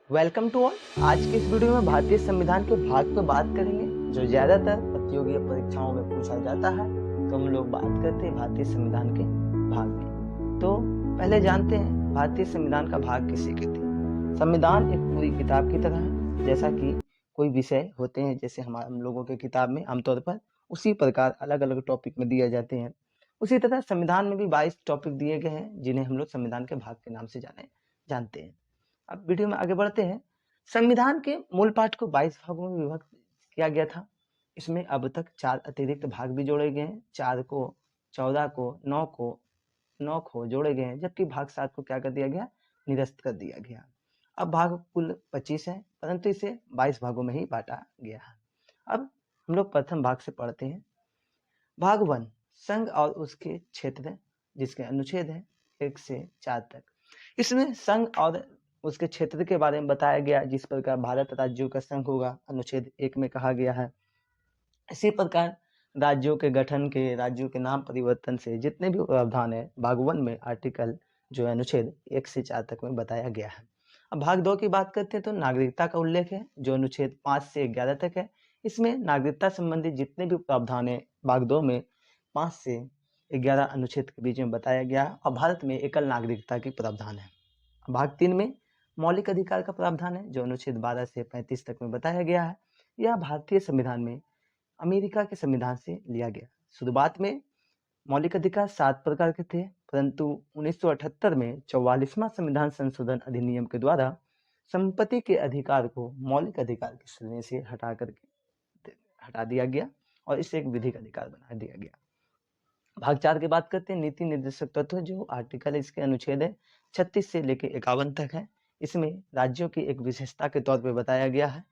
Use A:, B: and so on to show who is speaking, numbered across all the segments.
A: Welcome to all. आज के इस वीडियो में भारतीय संविधान के भाग पर बात करेंगे जो ज्यादातर प्रतियोगी परीक्षाओं में पूछा जाता है। तो हम लोग बात करते हैं भारतीय संविधान के भाग में। तो पहले जानते हैं भारतीय संविधान का भाग किसे कहते हैं। संविधान एक पूरी किताब की तरह है, जैसा कि कोई विषय होते हैं जैसे हम लोगों के किताब में आमतौर पर उसी प्रकार अलग अलग टॉपिक में दिए जाते हैं। उसी तरह संविधान में भी 22 टॉपिक दिए गए हैं जिन्हें हम लोग संविधान के भाग के नाम से जानते हैं। अब वीडियो में आगे बढ़ते हैं। संविधान के मूल पाठ को 22 भागों में विभक्त किया गया था। इसमें अब तक 4 अतिरिक्त भाग भी जोड़े गए हैं। 4 को, 14 को, 9 को जोड़े गए हैं, जबकि भाग 7 को क्या कर दिया गया, निरस्त कर दिया गया। अब भाग कुल 25 है, परंतु इसे 22 भागों में ही बांटा गया है। अब हम लोग प्रथम भाग से पढ़ते हैं। भाग 1, संघ और उसके क्षेत्र, जिसके अनुच्छेद है 1 से 4 तक। इसमें संघ और उसके क्षेत्र के बारे में बताया गया। जिस प्रकार भारत राज्यों का संघ होगा, अनुच्छेद 1 में कहा गया है। इसी प्रकार राज्यों के गठन के, राज्यों के नाम परिवर्तन से जितने भी प्रावधान है, भाग 1 में आर्टिकल जो है अनुच्छेद 1 से 4 तक में बताया गया है। अब भाग 2 की बात करते हैं तो नागरिकता का उल्लेख है, जो अनुच्छेद 5 से 11 तक है। इसमें नागरिकता संबंधी जितने भी प्रावधान है भाग 2 में 5 से 11 अनुच्छेद के बीच में बताया गया, और भारत में एकल नागरिकता की प्रावधान है। भाग 3 में मौलिक अधिकार का प्रावधान है, जो अनुच्छेद 12 से 35 तक में बताया गया है। यह भारतीय संविधान में अमेरिका के संविधान से लिया गया। शुरुआत में मौलिक अधिकार 7 प्रकार के थे, परंतु 1978 में 44वां संविधान संशोधन अधिनियम के द्वारा संपत्ति के अधिकार को मौलिक अधिकार की श्रेणी से हटा दिया गया और इसे एक विधिक अधिकार बना दिया गया। भाग 4 की बात करते हैं। नीति निर्देशक तत्व, जो आर्टिकल इसके अनुच्छेद है 36 से लेकर 51 तक है। इसमें राज्यों की एक विशेषता के तौर पर बताया गया है।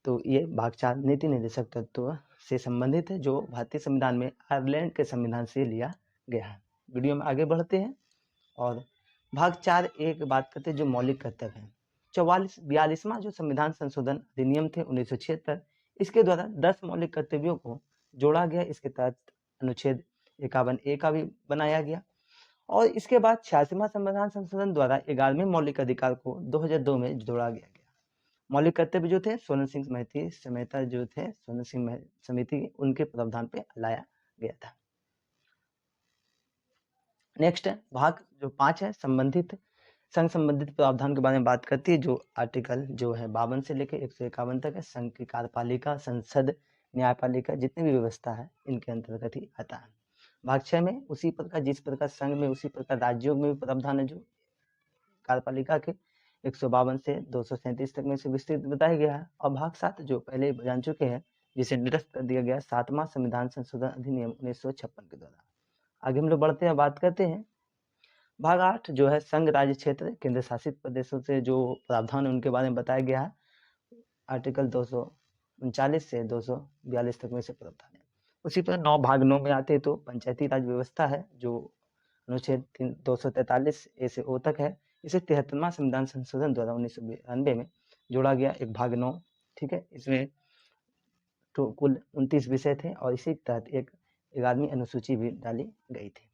A: तो ये भाग 4 नीति निर्देशक तत्व से संबंधित है, जो भारतीय संविधान में आयरलैंड के संविधान से लिया गया है। वीडियो में आगे बढ़ते हैं और भाग 4 एक बात करते हैं जो मौलिक कर्तव्य है। 42वां जो संविधान संशोधन अधिनियम थे 1976, इसके द्वारा 10 मौलिक कर्तव्यों को जोड़ा गया। इसके तहत अनुच्छेद 51A का भी बनाया गया। और इसके बाद 86वां संविधान संशोधन द्वारा 11वें मौलिक अधिकार को 2002 में जोड़ा गया। मौलिक कर्तव्य जो थे सोनल सिंह महती समेता जो थे सोनल सिंह समिति, उनके प्रावधान पे लाया गया था। नेक्स्ट है भाग जो 5 है, संबंधित संघ संबंधित प्रावधान के बारे में बात करती है, जो आर्टिकल जो है 52 से लेकर 151 तक है। संघ की कार्यपालिका, संसद, न्यायपालिका, जितनी भी व्यवस्था है इनके अंतर्गत ही आता है। भाग 6 में उसी प्रकार, जिस प्रकार संघ में उसी प्रकार राज्यों में भी प्रावधान है, जो कार्यपालिका के 152 से 237 तक में से विस्तृत बताया गया है। और भाग 7 जो पहले जान चुके हैं, जिसे निरस्त कर दिया गया 7वां संविधान संशोधन अधिनियम 1956 के द्वारा। आगे हम लोग बढ़ते हैं, बात करते हैं। भाग 8 जो है संघ, राज्य, क्षेत्र, केंद्र शासित प्रदेशों से जो प्रावधान है उनके बारे में बताया गया है। आर्टिकल 239 से 242 तक में से प्रावधान है। उसी पर 9 भाग 9 में आते हैं तो पंचायती राज व्यवस्था है, जो अनुच्छेद 243A से O तक है। इसे 73वां संविधान संशोधन द्वारा 1992 में जोड़ा गया, एक भाग 9। ठीक है, इसमें तो कुल 29 विषय थे और इसी के तहत एक 11वीं अनुसूची भी डाली गई थी।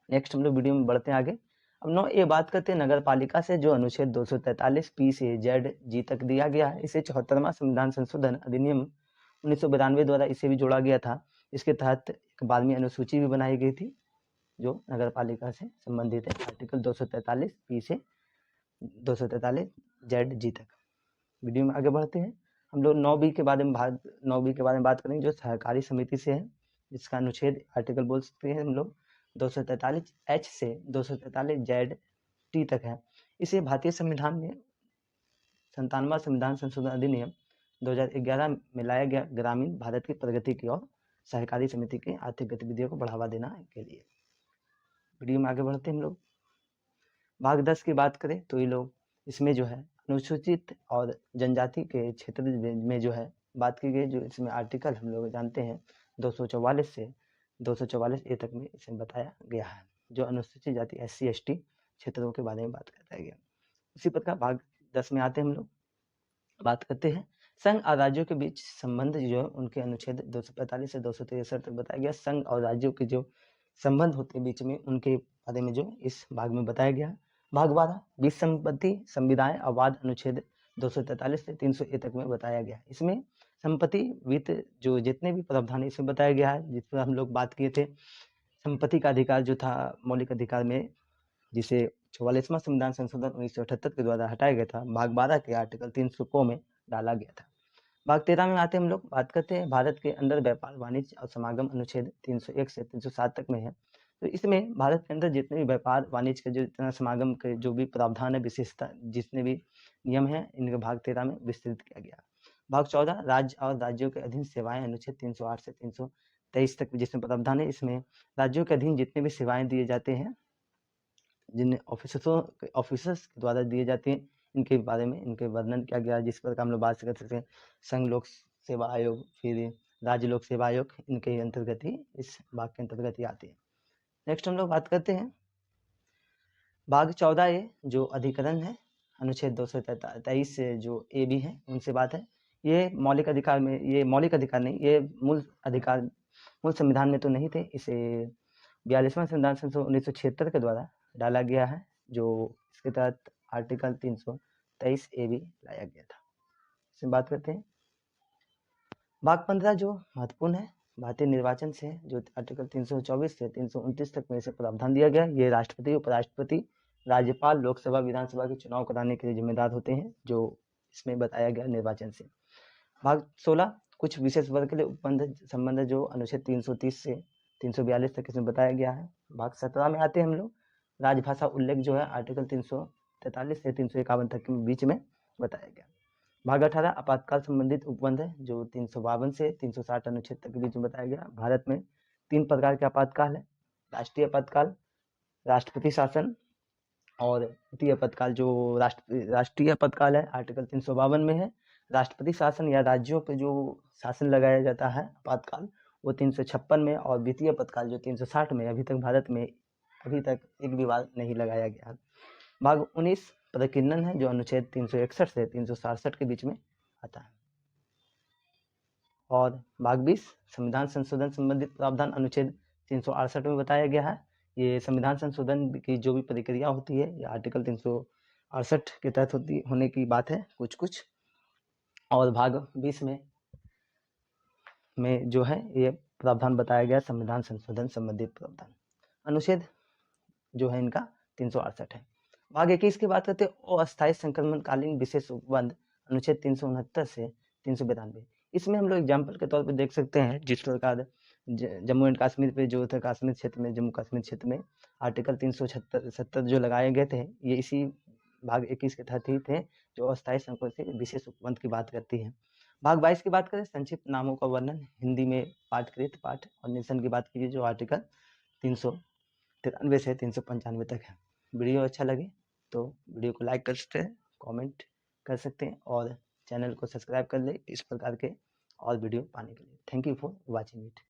A: नेक्स्ट हम लोग वीडियो में बढ़ते हैं आगे। अब 9A बात करते हैं नगर पालिका से, जो अनुच्छेद 243P से ZG तक दिया गया है। इसे 74वां संविधान संशोधन अधिनियम 1992 द्वारा इसे भी जोड़ा गया था। इसके तहत एक 12वीं अनुसूची भी बनाई गई थी जो नगर पालिका से संबंधित है, आर्टिकल 243P से 243ZG तक। वीडियो में आगे बढ़ते हैं। हम लोग 9B के बारे में बात करेंगे, जो सहकारी समिति से है, जिसका अनुच्छेद आर्टिकल बोल सकते हैं हम लोग 243H से 243ZT तक है। इसे भारतीय संविधान में 97वां संविधान संशोधन अधिनियम 2011 में लाया गया, ग्रामीण भारत की प्रगति की और सहकारी समिति की आर्थिक गतिविधियों को बढ़ावा देना के लिए। वीडियो में आगे बढ़ते हैं हम लोग। भाग 10 की बात करें तो ये लोग इसमें जो है अनुसूचित और जनजाति के क्षेत्र में जो है बात की गई, जो इसमें आर्टिकल हम लोग जानते हैं 244 से 244A तक में इसे बताया गया है, जो अनुसूचित जाति SC/ST क्षेत्रों के बारे में बात करता है। इसी प्रकार भाग 10 में आते हैं हम लोग, बात करते हैं संघ और राज्यों के बीच संबंध, जो है उनके अनुच्छेद 245 से 263 तक बताया गया। संघ और राज्यों के जो संबंध होते हैं बीच में, उनके बारे में जो इस भाग में बताया गया। भाग 12 विश्व संपत्ति संविदाएं अवाद अनुच्छेद 243 से 300 तक में बताया गया है। इसमें संपत्ति वित्त जो जितने भी प्रावधान इसमें बताया गया है, जिस पर हम लोग बात किए थे, संपत्ति का अधिकार जो था मौलिक अधिकार में, जिसे 44वां संविधान संशोधन 1978 के द्वारा हटाया गया था, भाग 12 के आर्टिकल 300 को में डाला गया था। भाग 13 में आते हम लोग बात करते हैं भारत के अंदर व्यापार वाणिज्य और समागम अनुच्छेद 301 से 307 तक में है। तो इसमें भारत के अंदर जितने भी व्यापार वाणिज्य के जो जितना समागम के जो भी प्रावधान है, विशेषता जितने भी नियम है, इनके भाग 13 में विस्तृत किया गया। भाग 14 राज्य और राज्यों के अधीन सेवाएं अनुच्छेद 308 से 323 तक जिसमें प्रावधान है। इसमें राज्यों के अधीन जितने भी सेवाएं दिए जाते हैं, जिन ऑफिसर्स के द्वारा दिए जाते हैं, इनके बारे में इनके वर्णन किया गया, जिस पर हम लोग बात कर सकते हैं। संघ लोक सेवा आयोग, फिर राज्य लोक सेवा आयोग, इनके अंतर्गत ही, इस भाग के अंतर्गत ही आते हैं। नेक्स्ट हम लोग बात करते हैं भाग 14 ए जो अधिकरण है अनुच्छेद 223 से जो ए बी है, उनसे बात है। ये मौलिक अधिकार में, ये मौलिक अधिकार नहीं, ये मूल अधिकार मूल संविधान में तो नहीं थे। इसे 42वां संविधान संशोधन 1976 के द्वारा डाला गया है, जो इसके तहत आर्टिकल 323 ए बी लाया गया था। इसमें बात करते हैं भाग 15 जो महत्वपूर्ण है भारतीय निर्वाचन से, जो आर्टिकल 324 से 329 तक में इसे प्रावधान दिया गया। ये राष्ट्रपति, उपराष्ट्रपति, राज्यपाल, लोकसभा, विधानसभा के चुनाव कराने के लिए जिम्मेदार होते हैं, जो इसमें बताया गया निर्वाचन से। भाग 16 कुछ विशेष वर्ग के लिए उपबंध संबंध जो अनुच्छेद 330 से 342 तक इसमें बताया गया है। भाग 17 में आते हैं हम लोग राजभाषा उल्लेख जो है आर्टिकल 343 से 351 तक के बीच में बताया गया। भाग 18 आपातकाल संबंधित उपबंध है, जो 352 से 360 अनुच्छेद तक के बीच में बताया गया। भारत में 3 प्रकार के आपातकाल है, राष्ट्रीय आपातकाल, राष्ट्रपति शासन और द्वितीय आपातकाल। जो राष्ट्रीय आपातकाल है आर्टिकल 352 में है। राष्ट्रपति शासन या राज्यों पर जो शासन लगाया जाता है आपातकाल, वो 356 में, और द्वितीय आपातकाल जो 360 में अभी तक भारत में अभी तक एक भी बार नहीं लगाया गया। भाग 19 प्रकीर्णन है, जो अनुच्छेद 361 से 367 के बीच में आता है। और भाग 20 संविधान संशोधन संबंधित प्रावधान अनुच्छेद 368 में बताया गया है। ये संविधान संशोधन की जो भी प्रक्रिया होती है, ये आर्टिकल 368 के तहत होने की बात है कुछ। और भाग 20 में जो है ये प्रावधान बताया गया संविधान संशोधन संबंधित प्रावधान। अनुच्छेद जो है इनका 368 है। भाग 21 की बात करते हैं अस्थायी संक्रमणकालीन विशेष उपबंध अनुच्छेद 369 से 392। इसमें हम लोग एग्जाम्पल के तौर पर देख सकते हैं, जिस प्रकार जम्मू एंड कश्मीर पे जो था, कश्मीर क्षेत्र में, जम्मू कश्मीर क्षेत्र में आर्टिकल 370 जो लगाए गए थे, ये इसी भाग 21 के तहत ही थे, जो अस्थायी संक्रमण विशेष उपबंध की बात करती है। भाग 22 की बात करें संक्षिप्त नामों का वर्णन, हिंदी में पाठकृत पाठ और निशन की बात कीजिए, जो आर्टिकल 393 से 395 तक है। वीडियो अच्छा लगे तो वीडियो को लाइक कर सकते हैं, कमेंट कर सकते हैं, और चैनल को सब्सक्राइब कर ले इस प्रकार के और वीडियो पाने के लिए। Thank you for watching it.